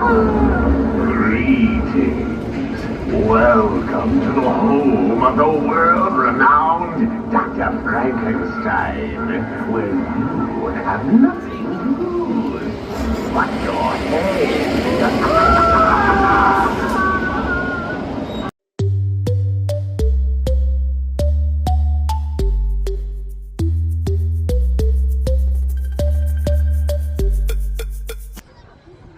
Greetings. Welcome to the home of the world-renowned Dr. Frankenstein, where you have nothing to lose but your head.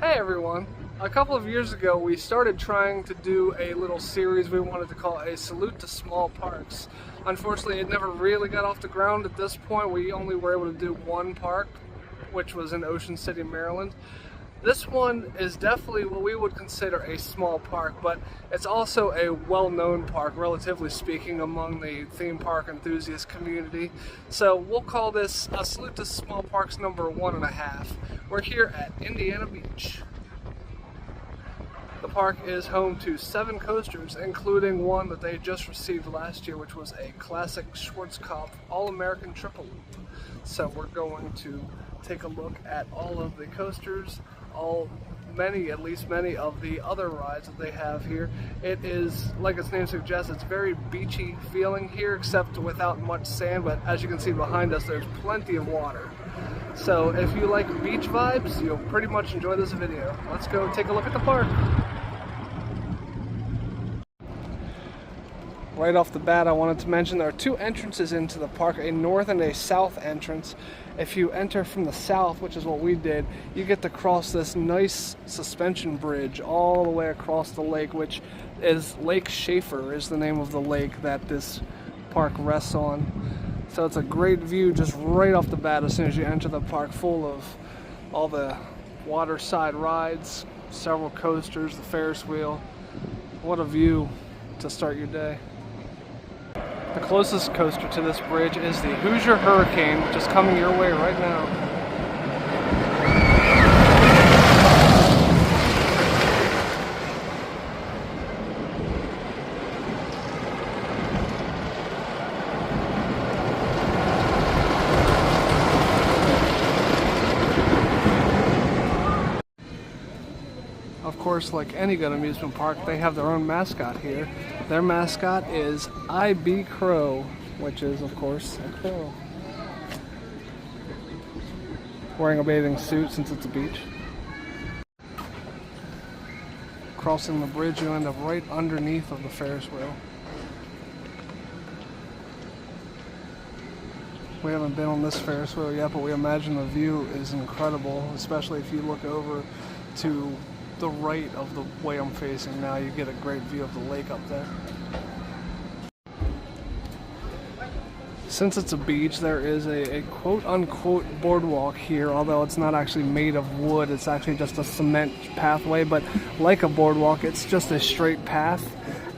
Hey everyone! A couple of years ago we started trying to do a little series we wanted to call a Salute to Small Parks. Unfortunately it never really got off the ground at this point. We only were able to do one park, which was in Ocean City, Maryland. This one is definitely what we would consider a small park, but it's also a well-known park, relatively speaking, among the theme park enthusiast community. So we'll call this a Salute to Small Parks number 1.5. We're here at Indiana Beach. The park is home to 7 coasters, including one that they just received last year, which was a classic Schwartzkopf All-American Triple Loop. So we're going to take a look at all of the coasters, at least many of the other rides that they have here. It is, like its name suggests, it's very beachy feeling here, except without much sand, but as you can see behind us, there's plenty of water. So if you like beach vibes, you'll pretty much enjoy this video. Let's go take a look at the park. Right off the bat, I wanted to mention there are 2 entrances into the park, a north and a south entrance. If you enter from the south, which is what we did, you get to cross this nice suspension bridge all the way across the lake, which is Lake Shafer is the name of the lake that this park rests on. So it's a great view just right off the bat as soon as you enter the park, full of all the waterside rides, several coasters, the Ferris wheel. What a view to start your day. The closest coaster to this bridge is the Hoosier Hurricane, which is coming your way right now. Of course, like any good amusement park, they have their own mascot here. Their mascot is IB Crow, which is, of course, a crow. Wearing a bathing suit since it's a beach. Crossing the bridge, you end up right underneath of the Ferris wheel. We haven't been on this Ferris wheel yet, but we imagine the view is incredible, especially if you look over to the right of the way I'm facing now. You get a great view of the lake up there. Since it's a beach, there is a quote-unquote boardwalk here, although it's not actually made of wood. It's actually just a cement pathway, but like a boardwalk, it's just a straight path.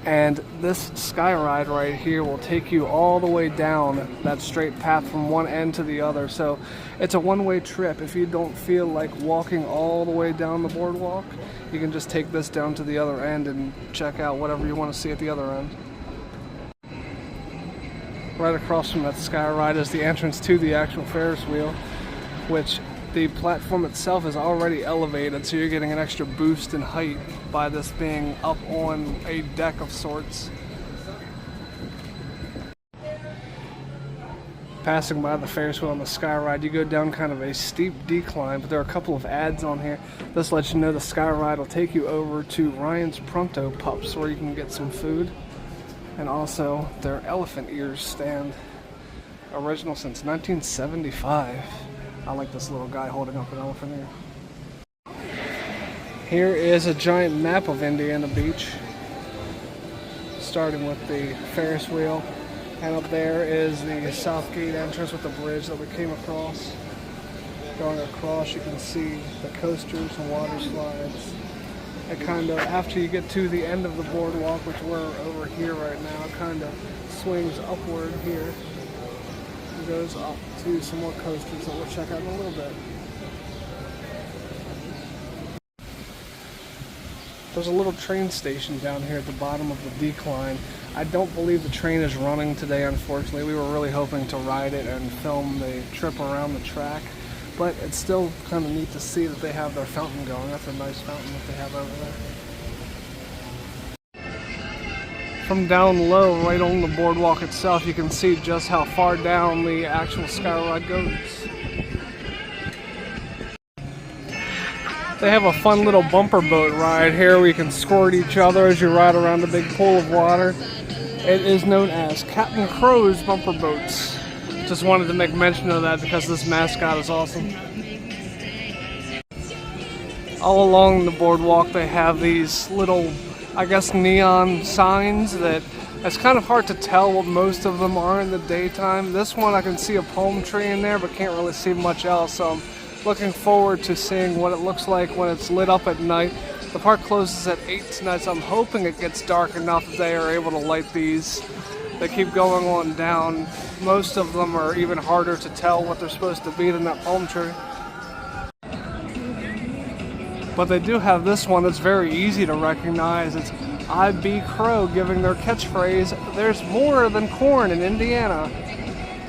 And this sky ride right here will take you all the way down that straight path from one end to the other. So it's a one-way trip. If you don't feel like walking all the way down the boardwalk, you can just take this down to the other end and check out whatever you want to see at the other end. Right across from that sky ride is the entrance to the actual Ferris wheel, which the platform itself is already elevated, so you're getting an extra boost in height by this being up on a deck of sorts. Passing by the Ferris wheel on the sky ride, you go down kind of a steep decline, but there are a couple of ads on here. This lets you know the sky ride will take you over to Ryan's Pronto Pups, where you can get some food, and also their elephant ears stand, original since 1975. I like this little guy holding up an elephant ear. Here is a giant map of Indiana Beach, starting with the Ferris wheel, and up there is the South Gate entrance with the bridge that we came across. Going across, you can see the coasters and water slides. It kind of, after you get to the end of the boardwalk, which we're over here right now, it kind of swings upward here. Goes up to some more coasters that we'll check out in a little bit. There's a little train station down here at the bottom of the decline. I don't believe the train is running today, unfortunately. We were really hoping to ride it and film the trip around the track, but it's still kind of neat to see that they have their fountain going. That's a nice fountain that they have over there. From down low, right on the boardwalk itself, you can see just how far down the actual sky ride goes. They have a fun little bumper boat ride here where you can squirt each other as you ride around a big pool of water. It is known as Captain Crow's Bumper Boats. Just wanted to make mention of that because this mascot is awesome. All along the boardwalk they have these little, I guess, neon signs that it's kind of hard to tell what most of them are in the daytime. This one I can see a palm tree in there but can't really see much else, so I'm looking forward to seeing what it looks like when it's lit up at night. The park closes at 8 tonight, so I'm hoping it gets dark enough that they are able to light these. They keep going on down. Most of them are even harder to tell what they're supposed to be than that palm tree. But they do have this one that's very easy to recognize. It's I Be Crow giving their catchphrase, "There's more than corn in Indiana."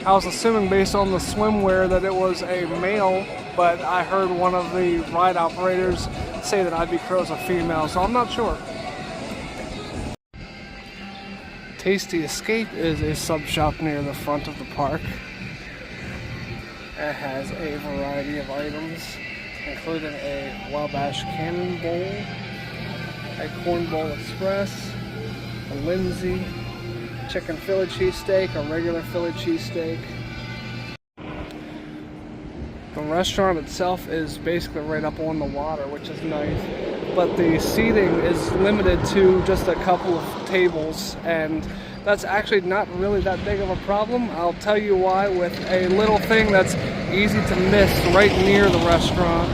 I was assuming based on the swimwear that it was a male, but I heard one of the ride operators say that I Be Crow is a female, so I'm not sure. Tasty Escape is a sub shop near the front of the park. It has a variety of items, including a Wabash Cannon Bowl, a Cornball Express, a Lindsay, chicken Philly cheesesteak, a regular Philly cheesesteak. The restaurant itself is basically right up on the water, which is nice, but the seating is limited to just a couple of tables, and that's actually not really that big of a problem. I'll tell you why with a little thing that's easy to miss right near the restaurant.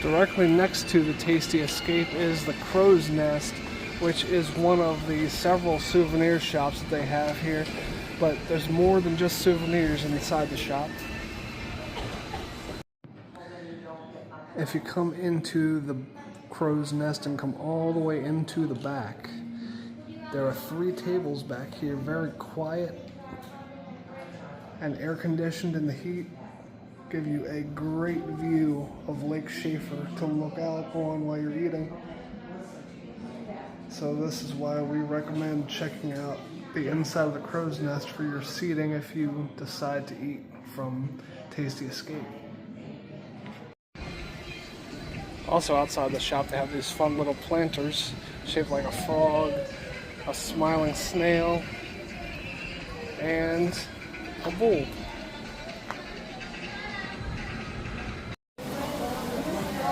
Directly next to the Tasty Escape is the Crow's Nest, which is one of the several souvenir shops that they have here. But there's more than just souvenirs inside the shop. If you come into the Crow's Nest and come all the way into the back, there are 3 tables back here, very quiet and air conditioned in the heat. Give you a great view of Lake Shafer to look out on while you're eating. So this is why we recommend checking out the inside of the Crow's Nest for your seating if you decide to eat from Tasty Escape. Also outside the shop they have these fun little planters shaped like a frog, a smiling snail, and a bull.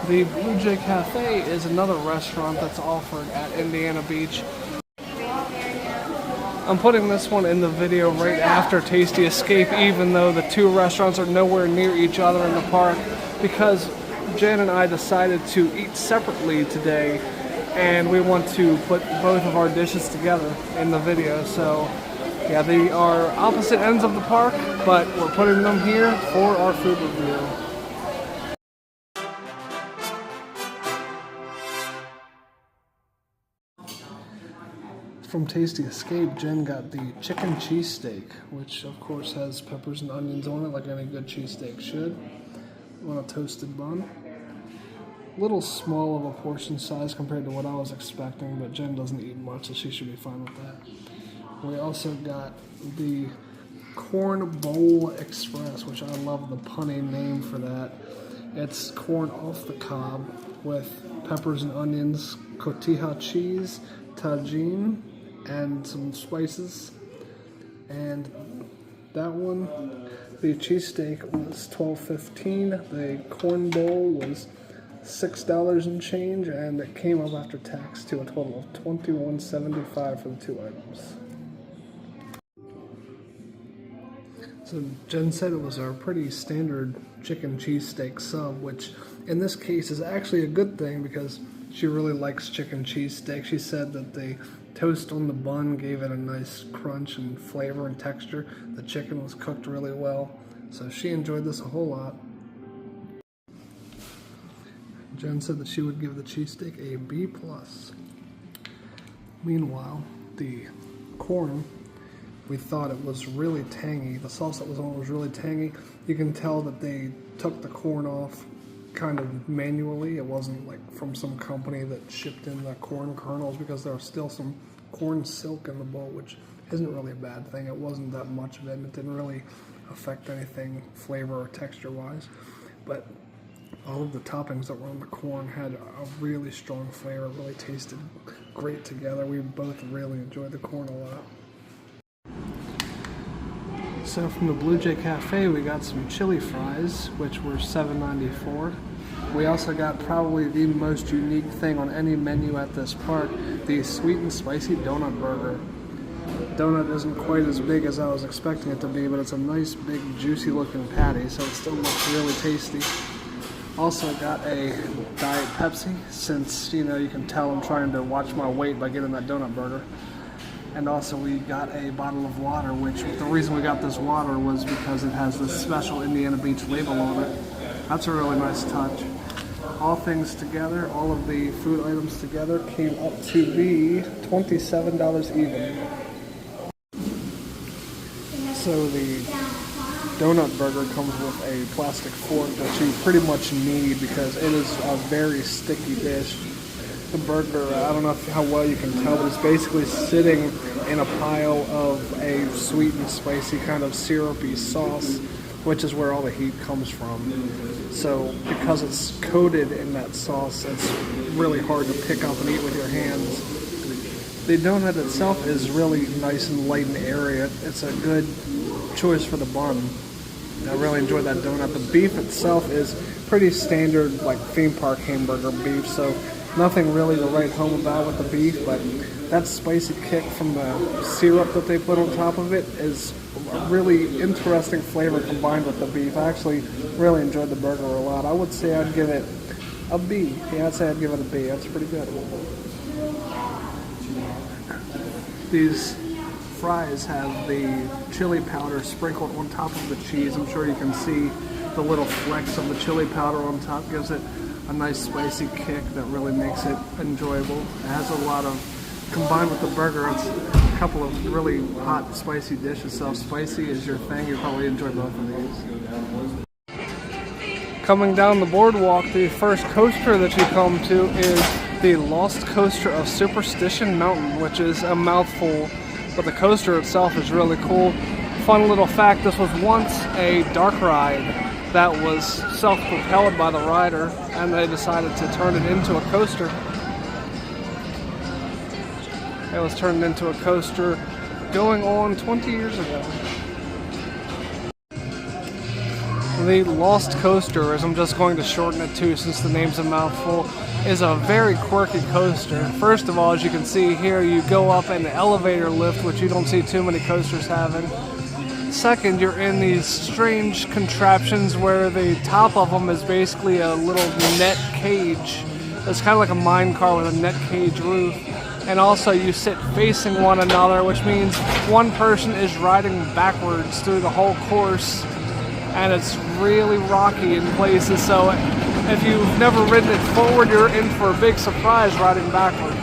The Bluejay Cafe is another restaurant that's offered at Indiana Beach. I'm putting this one in the video right after Tasty Escape, even though the 2 restaurants are nowhere near each other in the park, because Jen and I decided to eat separately today, and we want to put both of our dishes together in the video. So yeah, they are opposite ends of the park, but we're putting them here for our food review. From Tasty Escape, Jen got the chicken cheesesteak, which of course has peppers and onions on it like any good cheesesteak should, on a toasted bun. A little small of a portion size compared to what I was expecting, but Jen doesn't eat much, so she should be fine with that. We also got the Cornball Express, which I love the punny name for that. It's corn off the cob with peppers and onions, cotija cheese, tagine, and some spices. And that one, the cheesesteak was $12.15. The corn bowl was $6 and change, and it came up after tax to a total of $21.75 for the 2 items. So Jen said it was our pretty standard chicken cheesesteak sub, which in this case is actually a good thing because she really likes chicken cheesesteak. She said that the toast on the bun gave it a nice crunch and flavor and texture. The chicken was cooked really well, so she enjoyed this a whole lot. Jen said that she would give the cheesesteak a B+. Meanwhile, the corn we thought it was really tangy. The sauce that was on it was really tangy. You can tell that they took the corn off kind of manually. It wasn't like from some company that shipped in the corn kernels, because there was still some corn silk in the bowl, which isn't really a bad thing. It wasn't that much of it, and it didn't really affect anything flavor or texture wise. But all of the toppings that were on the corn had a really strong flavor, really tasted great together. We both really enjoyed the corn a lot. So from the Bluejay Cafe, we got some chili fries, which were $7.94. We also got probably the most unique thing on any menu at this park, the sweet and spicy donut burger. The donut isn't quite as big as I was expecting it to be, but it's a nice, big, juicy looking patty, so it still looks really tasty. Also got a Diet Pepsi, since, you know, you can tell I'm trying to watch my weight by getting that donut burger. And also we got a bottle of water, which the reason we got this water was because it has this special Indiana Beach label on it. That's a really nice touch. All things together, all of the food items together, came up to be $27 even. So the donut burger comes with a plastic fork that you pretty much need because it is a very sticky dish. The burger, I don't know how well you can tell, but it's basically sitting in a pile of a sweet and spicy kind of syrupy sauce, which is where all the heat comes from. So because it's coated in that sauce, it's really hard to pick up and eat with your hands. The donut itself is really nice and light and airy. It's a good choice for the bun. I really enjoyed that donut. The beef itself is pretty standard, like theme park hamburger beef, so nothing really to write home about with the beef, but that spicy kick from the syrup that they put on top of it is a really interesting flavor combined with the beef. I actually really enjoyed the burger a lot. I would say I'd give it a B. Yeah, I'd say I'd give it a B. That's pretty good. These fries have the chili powder sprinkled on top of the cheese. I'm sure you can see the little flecks of the chili powder on top. Gives it a nice spicy kick that really makes it enjoyable. It has a lot of, combined with the burger, it's a couple of really hot, spicy dishes. So if spicy is your thing, you'll probably enjoy both of these. Coming down the boardwalk, the first coaster that you come to is the Lost Coaster of Superstition Mountain, which is a mouthful, but the coaster itself is really cool. Fun little fact, this was once a dark ride that was self-propelled by the rider, and they decided to turn it into a coaster. It was turned into a coaster going on 20 years ago. The Lost Coaster, as I'm just going to shorten it to since the name's a mouthful, is a very quirky coaster. First of all, as you can see here, you go up an elevator lift, which you don't see too many coasters having. Second, you're in these strange contraptions where the top of them is basically a little net cage. It's kind of like a mine car with a net cage roof. And also you sit facing one another, which means one person is riding backwards through the whole course. And it's really rocky in places, so if you've never ridden it forward, you're in for a big surprise riding backwards.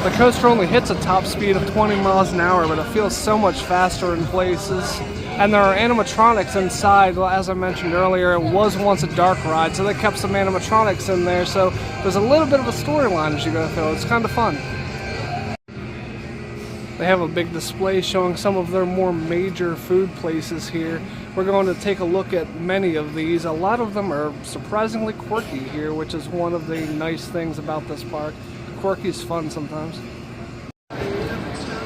The coaster only hits a top speed of 20 miles an hour, but it feels so much faster in places. And there are animatronics inside. As I mentioned earlier, it was once a dark ride, so they kept some animatronics in there, so there's a little bit of a storyline as you go through. It's kind of fun. They have a big display showing some of their more major food places here. We're going to take a look at many of these. A lot of them are surprisingly quirky here, which is one of the nice things about this park. Quirky's fun sometimes.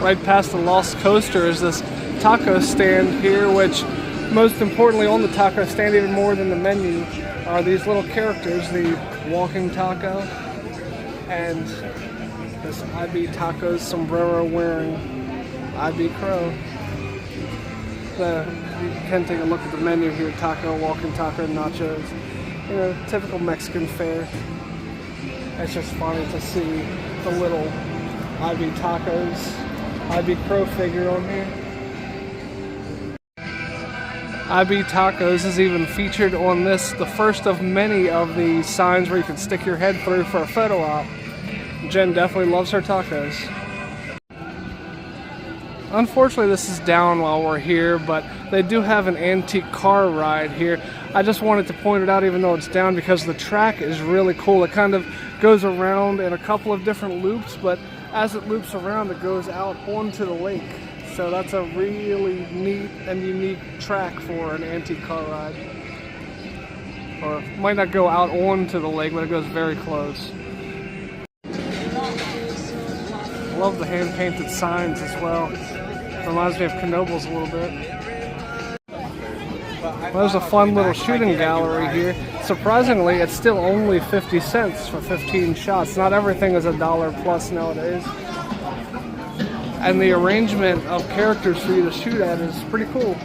Right past the Lost Coaster is this taco stand here, which most importantly on the taco stand, even more than the menu, are these little characters, the walking taco and this IB Tacos sombrero wearing IB Crow. You can take a look at the menu here: taco, walking taco, nachos. You know, typical Mexican fare. It's just funny to see the little IB Tacos, IB Crow figure on here. IB Tacos is even featured on this, the first of many of the signs where you can stick your head through for a photo op. Jen definitely loves her tacos. Unfortunately, this is down while we're here, but they do have an antique car ride here. I just wanted to point it out even though it's down because the track is really cool. It kind of goes around in a couple of different loops, but as it loops around, it goes out onto the lake. So that's a really neat and unique track for an antique car ride. Or it might not go out onto the lake, but it goes very close. I love the hand-painted signs as well. Reminds me of Knoebels a little bit. Well, there's a fun little shooting gallery here. Surprisingly, it's still only 50 cents for 15 shots. Not everything is $1 plus nowadays. And the arrangement of characters for you to shoot at is pretty cool.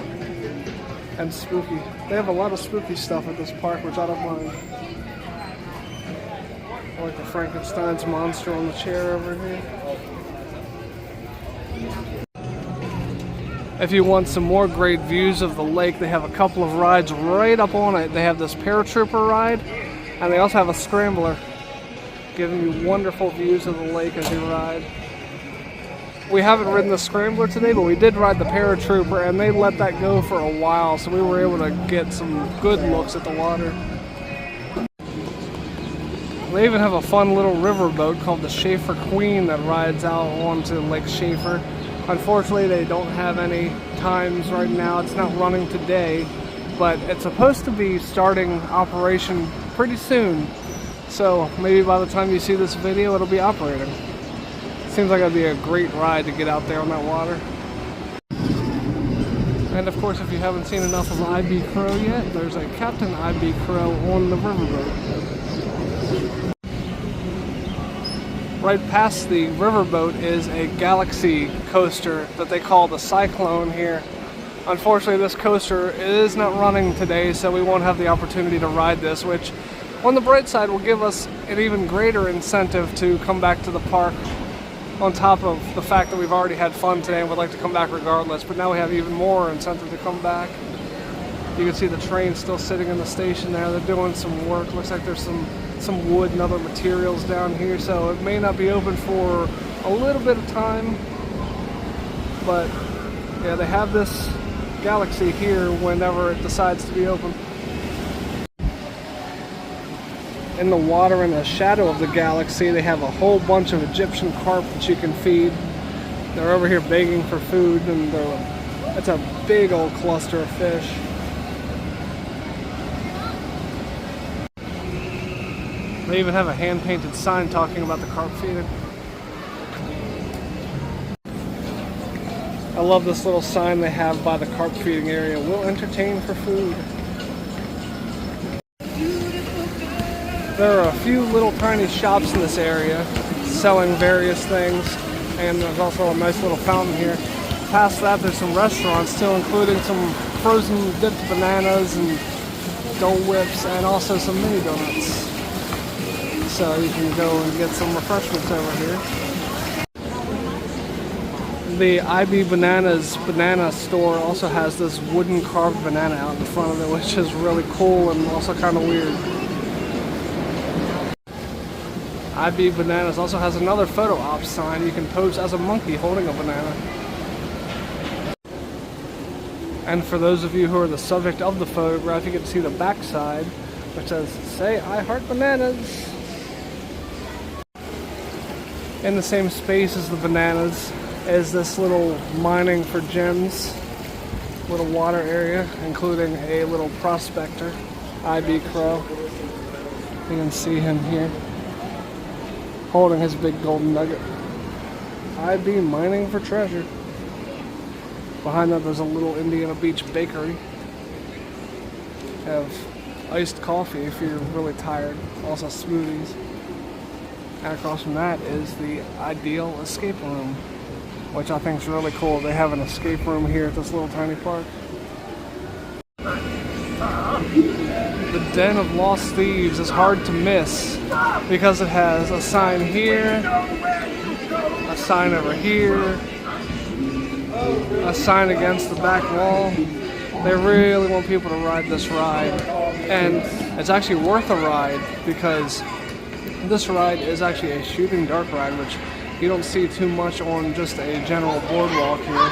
And spooky. They have a lot of spooky stuff at this park, which I don't mind. I like the Frankenstein's monster on the chair over here. If you want some more great views of the lake, they have a couple of rides right up on it. They have this paratrooper ride, and they also have a scrambler, giving you wonderful views of the lake as you ride. We haven't ridden the scrambler today, but we did ride the paratrooper, and they let that go for a while, so we were able to get some good looks at the water. They even have a fun little riverboat called the Shafer Queen that rides out onto Lake Shafer. Unfortunately, they don't have any times right now. It's not running today, but it's supposed to be starting operation pretty soon. So maybe by the time you see this video, it'll be operating. Seems like it'd be a great ride to get out there on that water. And of course, if you haven't seen enough of IB Crow yet, there's a Captain IB Crow on the riverboat. Right past the riverboat is a Galaxy coaster that they call the Cyclone here. Unfortunately, this coaster is not running today, so we won't have the opportunity to ride this, which on the bright side will give us an even greater incentive to come back to the park, on top of the fact that we've already had fun today and would like to come back regardless. But now we have even more incentive to come back. You can see the train still sitting in the station there. They're doing some work. Looks like there's some wood and other materials down here, so it may not be open for a little bit of time, but yeah, they have this Galaxy here whenever it decides to be open. In the water in the shadow of the Galaxy, they have a whole bunch of Egyptian carp that you can feed. They're over here begging for food, and it's a big old cluster of fish. They even have a hand-painted sign talking about the carp feeding. I love this little sign they have by the carp feeding area. We'll entertain for food. There are a few little tiny shops in this area selling various things, and there's also a nice little fountain here. Past that, there's some restaurants still, including some frozen dipped bananas and Dole Whips, and also some mini donuts. So you can go and get some refreshments over here. The IB Bananas banana store also has this wooden carved banana out in front of it, which is really cool and also kind of weird. IB Bananas also has another photo op sign. You can pose as a monkey holding a banana. And for those of you who are the subject of the photograph, you get to see the back side, which says, "Say I heart bananas." In the same space as the bananas is this little mining for gems, little water area, including a little prospector, IB Crow. You can see him here, holding his big golden nugget. IB mining for treasure. Behind that there's a little Indiana Beach bakery. Have iced coffee if you're really tired, also smoothies. And across from that is the Ideal Escape Room, which I think is really cool. They have an escape room here at this little tiny park. The Den of Lost Thieves is hard to miss because it has a sign here, a sign over here, a sign against the back wall. They really want people to ride this ride, and it's actually worth a ride because this ride is actually a shooting dark ride, which you don't see too much on just a general boardwalk here.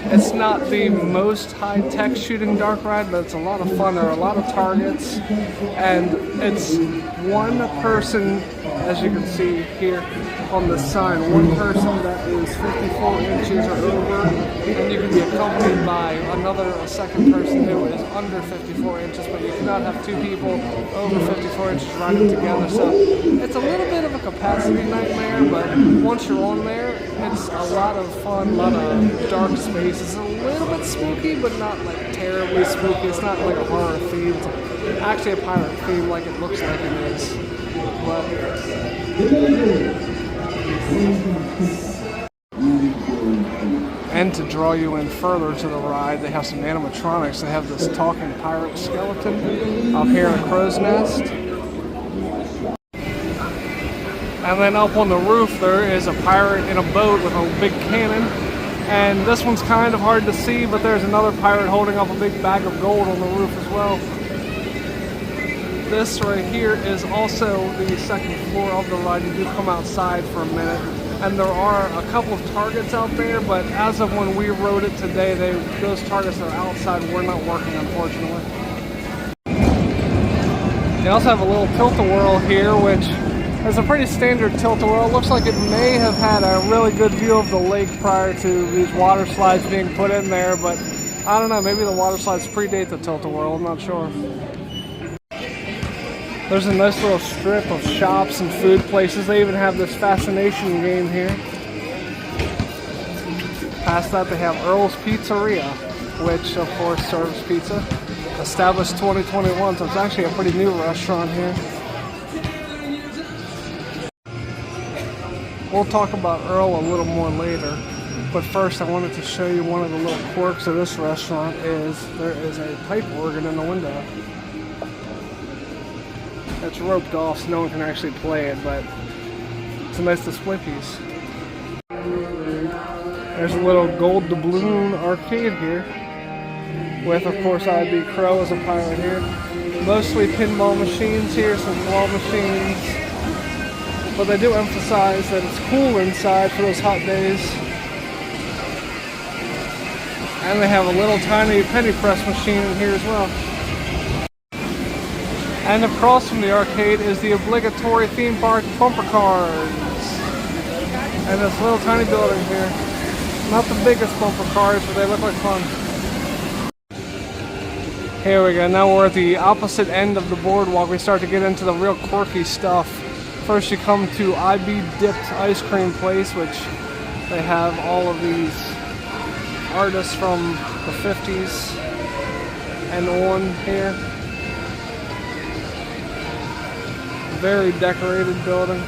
It's not the most high-tech shooting dark ride, but it's a lot of fun. There are a lot of targets, and it's one person, as you can see here on the sign, one person that is 54 inches or over, and you can be accompanied by a second person who is under 54 inches, but you cannot have two people over 54 inches riding together. So it's a little bit of a capacity nightmare, but once you're on there, it's a lot of fun, a lot of dark space. It's a little bit spooky, but not like terribly spooky. It's not like a horror theme. It's actually a pirate theme like it looks like it is. But and to draw you in further to the ride, they have some animatronics. They have this talking pirate skeleton up here in a crow's nest. And then up on the roof there is a pirate in a boat with a big cannon. And this one's kind of hard to see, but there's another pirate holding up a big bag of gold on the roof as well. This right here is also the second floor of the ride. You do come outside for a minute, and there are a couple of targets out there, but as of when we rode it today, those targets are outside. We're not working, unfortunately. They also have a little tilt-a-whirl here, which is a pretty standard tilt-a-whirl. It looks like it may have had a really good view of the lake prior to these water slides being put in there, but I don't know, maybe the water slides predate the tilt-a-whirl, I'm not sure. There's a nice little strip of shops and food places. They even have this fascination game here. Past that they have Earl's Pizzeria, which of course serves pizza. Established 2021, so it's actually a pretty new restaurant here. We'll talk about Earl a little more later, but first I wanted to show you one of the little quirks of this restaurant is there is a pipe organ in the window. It's roped off so no one can actually play it, but it's a nice display piece. There's a little gold doubloon arcade here, with of course IB Crow as a pirate here. Mostly pinball machines here, some claw machines. But they do emphasize that it's cool inside for those hot days. And they have a little tiny penny press machine in here as well. And across from the arcade is the obligatory theme park bumper cars. And this little tiny building here. Not the biggest bumper cars, but they look like fun. Here we go, now we're at the opposite end of the boardwalk. We start to get into the real quirky stuff. First you come to IB Dipped Ice Cream Place, which they have all of these artists from the 50s and on here. Very decorated building.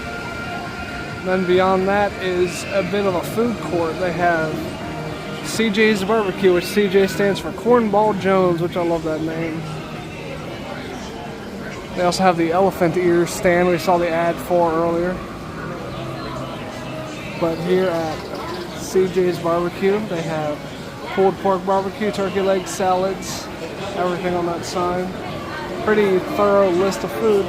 Then beyond that is a bit of a food court. They have CJ's Barbecue, which CJ stands for Cornball Jones, which I love that name. They also have the elephant ears stand we saw the ad for earlier. But here at CJ's Barbecue, they have pulled pork barbecue, turkey leg salads, everything on that sign. Pretty thorough list of food.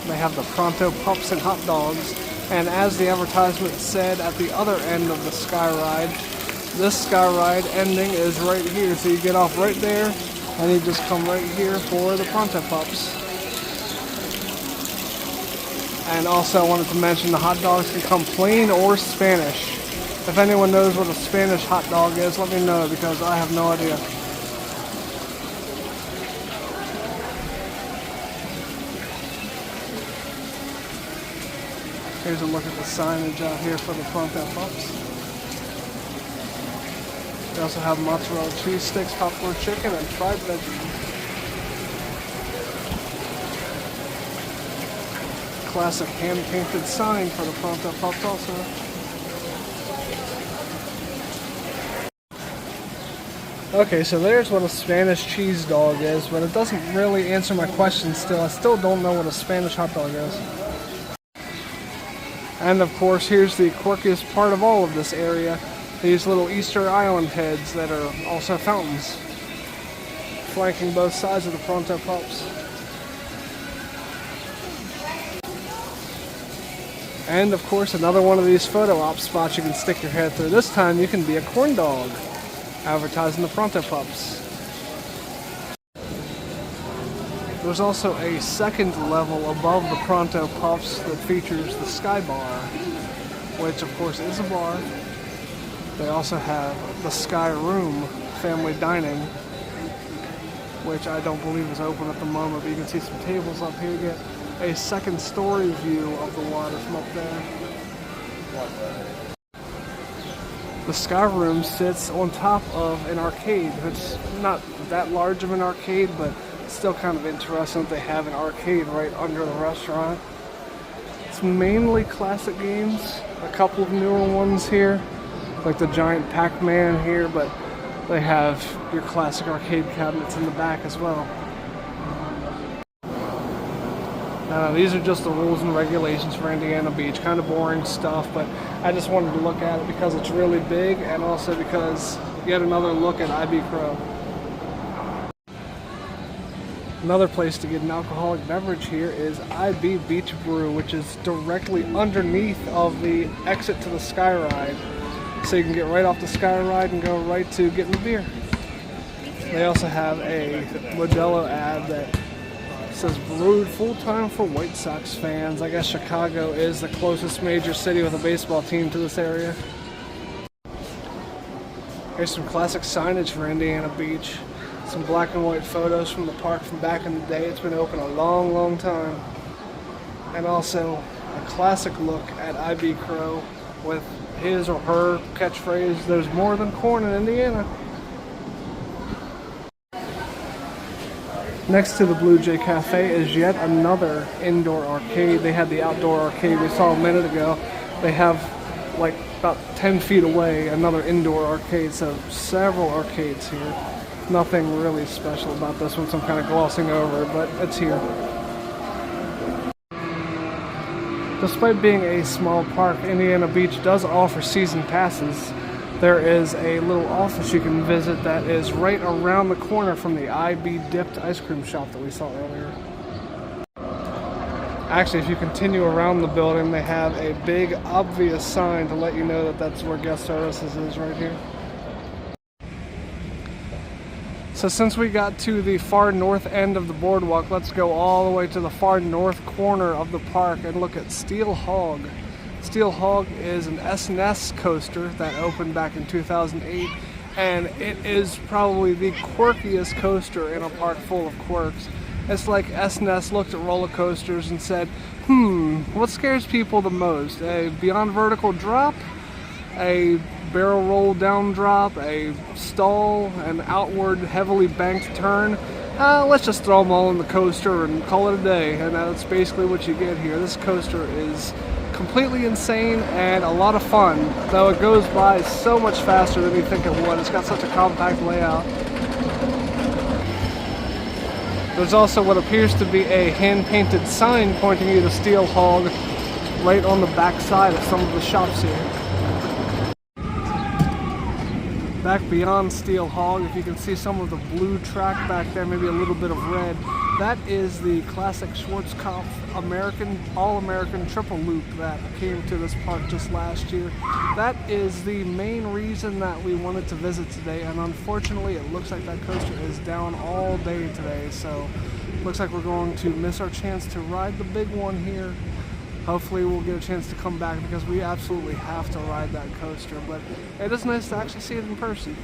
They have the pronto pups and hot dogs. And as the advertisement said at the other end of the Sky Ride, this Sky Ride ending is right here. So you get off right there, and you just come right here for the Pronto Pups. And also I wanted to mention the hot dogs can come plain or Spanish. If anyone knows what a Spanish hot dog is, let me know because I have no idea. Here's a look at the signage out here for the Pronto Pups. They also have mozzarella cheese sticks, popcorn chicken, and fried veggies. Classic hand-painted sign for the Pronto Pups also. Okay, so there's what a Spanish cheese dog is, but it doesn't really answer my question still. I still don't know what a Spanish hot dog is. And of course, here's the quirkiest part of all of this area. These little Easter Island heads that are also fountains, flanking both sides of the Pronto Pups. And of course, another one of these photo op spots you can stick your head through. This time you can be a corn dog, advertising the Pronto Pups. There's also a second level above the Pronto Puffs that features the Sky Bar, which of course is a bar. They also have the Sky Room family dining, which I don't believe is open at the moment, but you can see some tables up here. You get a second story view of the water from up there. The Sky Room sits on top of an arcade. It's not that large of an arcade, but still kind of interesting that they have an arcade right under the restaurant. It's mainly classic games, a couple of newer ones here, like the giant Pac-Man here, but they have your classic arcade cabinets in the back as well. These are just the rules and regulations for Indiana Beach. Kind of boring stuff, but I just wanted to look at it because it's really big, and also because yet another look at IB Crow. Another place to get an alcoholic beverage here is IB Beach Brew, which is directly underneath of the exit to the Sky Ride. So you can get right off the Sky Ride and go right to getting a beer. They also have a Modelo ad that says brewed full-time for White Sox fans. I guess Chicago is the closest major city with a baseball team to this area. Here's some classic signage for Indiana Beach. Some black and white photos from the park from back in the day. It's been open a long, long time. And also a classic look at IB Crow with his or her catchphrase, "There's more than corn in Indiana." Next to the Bluejay Cafe is yet another indoor arcade. They had the outdoor arcade we saw a minute ago. They have, like, about 10 feet away, another indoor arcade, so several arcades here. Nothing really special about this one, so I'm kind of glossing over it, but it's here. Despite being a small park, Indiana Beach does offer season passes. There is a little office you can visit that is right around the corner from the IB Dipped ice cream shop that we saw earlier. Actually, if you continue around the building, they have a big obvious sign to let you know that that's where guest services is right here. So since we got to the far north end of the boardwalk, let's go all the way to the far north corner of the park and look at Steel Hawg. Steel Hawg is an S&S coaster that opened back in 2008, and it is probably the quirkiest coaster in a park full of quirks. It's like S&S looked at roller coasters and said, what scares people the most? A beyond vertical drop? A barrel roll down drop, a stall, an outward heavily banked turn? Let's just throw them all in the coaster and call it a day. And that's basically what you get here. This coaster is completely insane and a lot of fun, though it goes by so much faster than you think it would. It's got such a compact layout. There's also what appears to be a hand-painted sign pointing you to Steel Hawg right on the back side of some of the shops here. Back beyond Steel Hawg, if you can see some of the blue track back there, maybe a little bit of red, that is the classic Schwartzkopf All-American Triple Loop that came to this park just last year. That is the main reason that we wanted to visit today, and unfortunately it looks like that coaster is down all day today, so looks like we're going to miss our chance to ride the big one here. Hopefully we'll get a chance to come back because we absolutely have to ride that coaster, but it is nice to actually see it in person.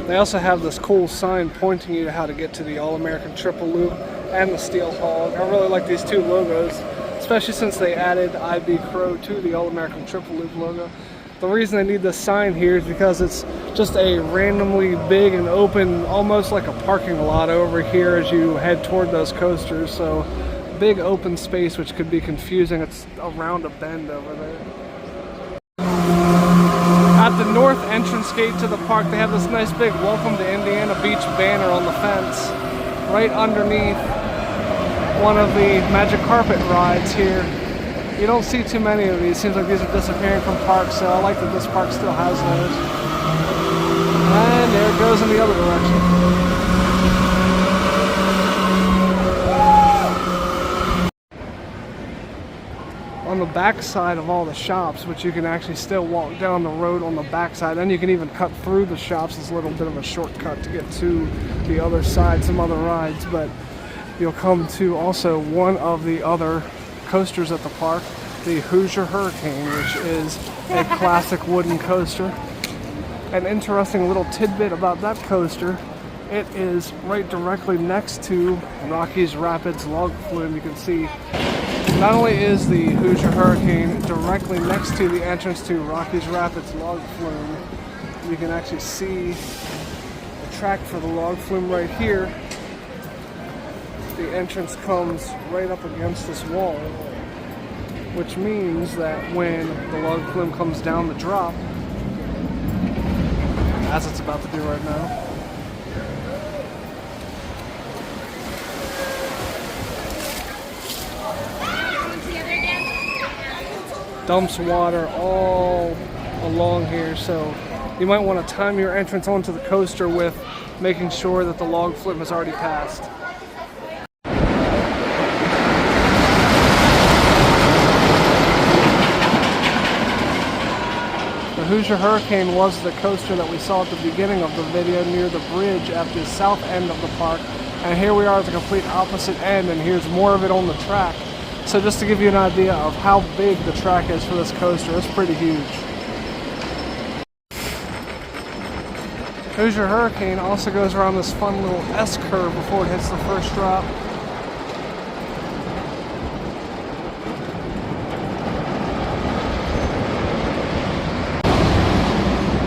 They also have this cool sign pointing you to how to get to the All-American Triple Loop and the Steel Hawg. I really like these two logos, especially since they added IB Crow to the All-American Triple Loop logo. The reason they need this sign here is because it's just a randomly big and open, almost like a parking lot over here as you head toward those coasters. So big open space, which could be confusing. It's around a bend over there. At the north entrance gate to the park, they have this nice big Welcome to Indiana Beach banner on the fence right underneath one of the magic carpet rides here. You don't see too many of these. Seems like these are disappearing from parks, so I like that this park still has those. And there it goes in the other direction. on the backside of all the shops, which you can actually still walk down the road on the backside, and you can even cut through the shops. It's a little bit of a shortcut to get to the other side, some other rides, but you'll come to also one of the other coasters at the park, the Hoosier Hurricane, which is a classic wooden coaster. An interesting little tidbit about that coaster, it is right directly next to Rockies Rapids log flume. You can see not only is the Hoosier Hurricane directly next to the entrance to Rockies Rapids log flume, you can actually see the track for the log flume right here. The entrance comes right up against this wall, which means that when the log flume comes down the drop, as it's about to do right now, dumps water all along here, so you might want to time your entrance onto the coaster with making sure that the log flume has already passed. The Hoosier Hurricane was the coaster that we saw at the beginning of the video near the bridge at the south end of the park, and here we are at the complete opposite end, and here's more of it on the track. So just to give you an idea of how big the track is for this coaster, it's pretty huge. Hoosier Hurricane also goes around this fun little S-curve before it hits the first drop.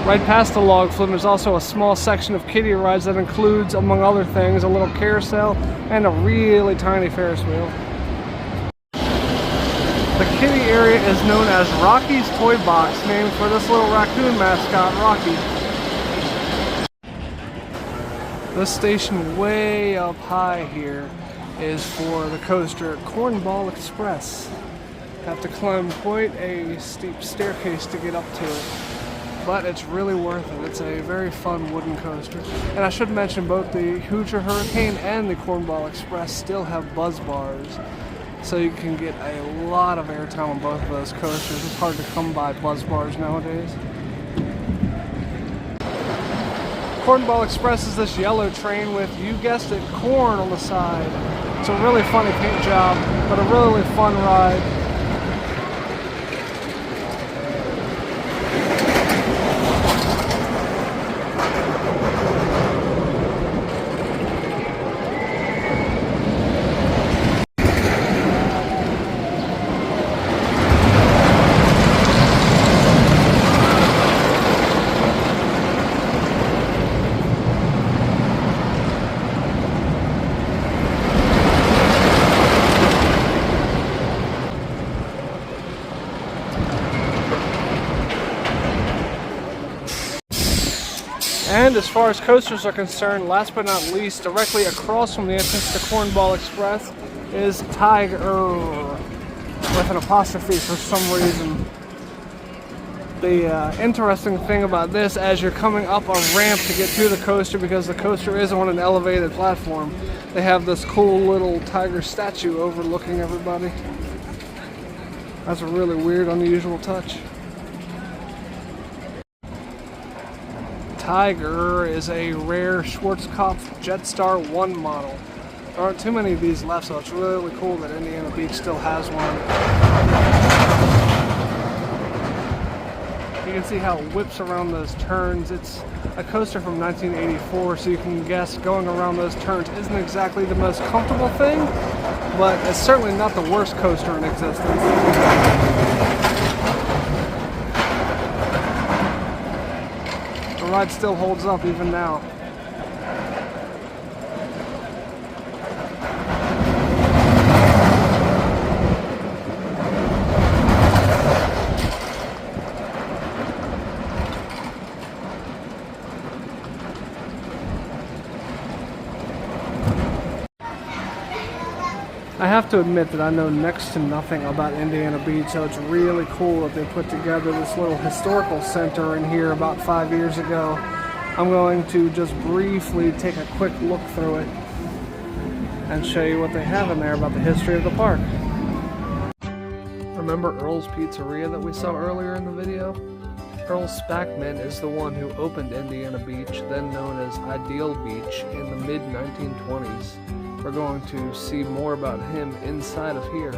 Right past the log flume, there's also a small section of kiddie rides that includes, among other things, a little carousel and a really tiny Ferris wheel. The kiddie area is known as Rocky's Toy Box, named for this little raccoon mascot, Rocky. This station way up high here is for the coaster Cornball Express. Have to climb quite a steep staircase to get up to it, but it's really worth it. It's a very fun wooden coaster. And I should mention both the Hoosier Hurricane and the Cornball Express still have buzz bars, so you can get a lot of airtime on both of those coasters. It's hard to come by buzz bars nowadays. Cornball Express is this yellow train with, you guessed it, corn on the side. It's a really funny paint job, but a really fun ride. And as far as coasters are concerned, last but not least, directly across from the entrance to Cornball Express is Tig'rr, with an apostrophe for some reason. The interesting thing about this, as you're coming up a ramp to get to the coaster, because the coaster is on an elevated platform, they have this cool little Tig'rr statue overlooking everybody. That's a really weird, unusual touch. Tig'rr is a rare Schwartzkopf Jetstar 1 model. There aren't too many of these left, so it's really cool that Indiana Beach still has one. You can see how it whips around those turns. It's a coaster from 1984, so you can guess going around those turns isn't exactly the most comfortable thing, but it's certainly not the worst coaster in existence. The ride still holds up even now. I have to admit that I know next to nothing about Indiana Beach, so it's really cool that they put together this little historical center in here about 5 years ago. I'm going to just briefly take a quick look through it and show you what they have in there about the history of the park. Remember Earl's Pizzeria that we saw earlier in the video? Earl Spackman is the one who opened Indiana Beach, then known as Ideal Beach, in the mid-1920s. We're going to see more about him inside of here.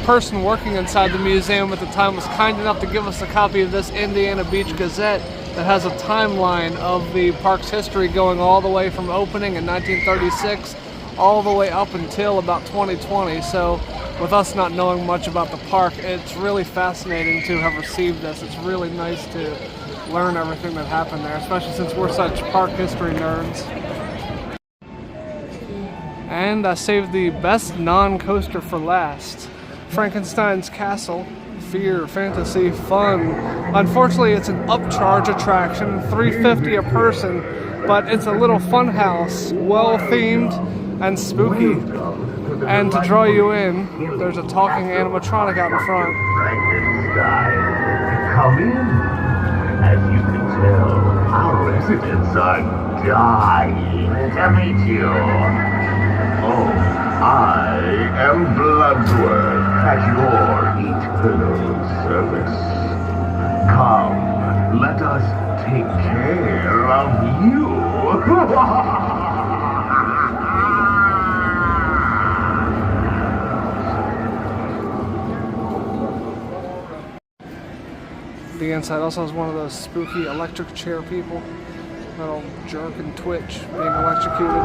person working inside the museum at the time was kind enough to give us a copy of this Indiana Beach Gazette that has a timeline of the park's history going all the way from opening in 1936 all the way up until about 2020. So with us not knowing much about the park, it's really fascinating to have received this. It's really nice to learn everything that happened there, especially since we're such park history nerds. And I saved the best non-coaster for last. Frankenstein's Castle. Fear, fantasy, fun. Unfortunately, it's an upcharge attraction, $3.50 a person, but it's a little fun house, well themed and spooky. And to draw you in, there's a talking animatronic out in front. Frankenstein, come in. As you can tell, our residents are dying to meet you. Oh, I am Bloodsworth at your eternal service. Come, let us take care of you. The inside also has one of those spooky electric chair people that'll jerk and twitch being electrocuted.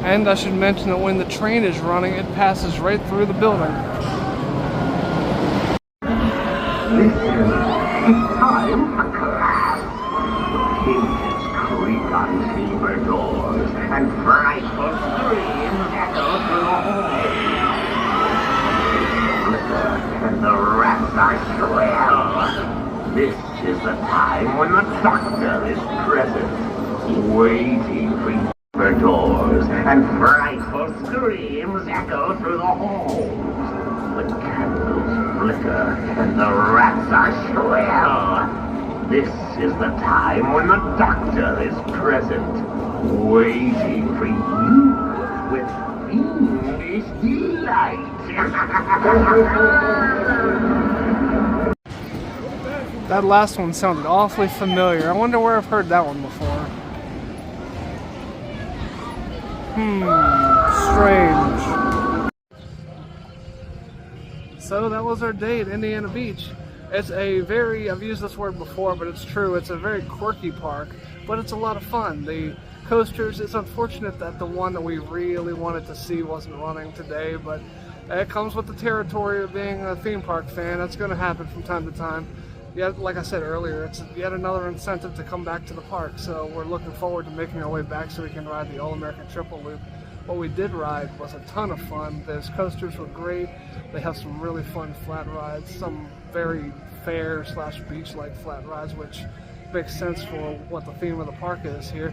And I should mention that when the train is running, it passes right through the building. Listen, it's time for class. Hinges creak on chamber doors, and frightful screams echo through the halls. Flicker and the rats are shrill. This is the time when the doctor is present, waiting for you. Doors and frightful screams echo through the halls. The candles flicker and the rats are shrill. This is the time when the doctor is present, waiting for you with fiendish delight. That last one sounded awfully familiar. I wonder where I've heard that one before. Strange. So that was our day at Indiana Beach. It's a very, I've used this word before, but it's true, it's a very quirky park, but it's a lot of fun. The coasters, it's unfortunate that the one that we really wanted to see wasn't running today, but it comes with the territory of being a theme park fan. That's going to happen from time to time. Yet, like I said earlier, it's yet another incentive to come back to the park, so we're looking forward to making our way back so we can ride the All-American Triple Loop. What we did ride was a ton of fun. Those coasters were great. They have some really fun flat rides, some very fair / beach-like flat rides, which makes sense for what the theme of the park is here.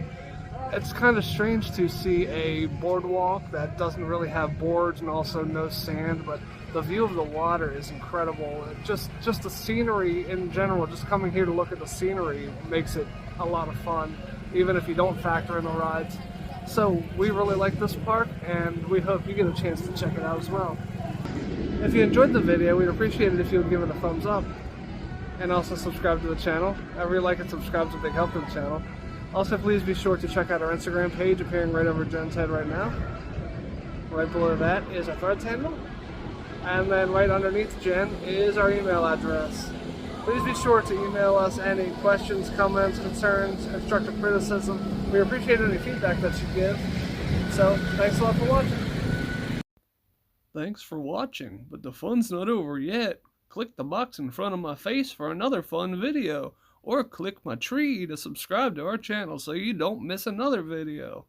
It's kind of strange to see a boardwalk that doesn't really have boards and also no sand, but the view of the water is incredible. Just the scenery in general, just coming here to look at the scenery makes it a lot of fun, even if you don't factor in the rides. So we really like this park, and we hope you get a chance to check it out as well. If you enjoyed the video, we'd appreciate it if you would give it a thumbs up, and also subscribe to the channel. Every like and subscribe is a big help to the channel. Also, please be sure to check out our Instagram page appearing right over Jen's head right now. Right below that is our Threads handle. And then right underneath Jen is our email address. Please be sure to email us any questions, comments, concerns, constructive criticism. We appreciate any feedback that you give. So, thanks a lot for watching. Thanks for watching, but the fun's not over yet. Click the box in front of my face for another fun video. Or click my tree to subscribe to our channel so you don't miss another video.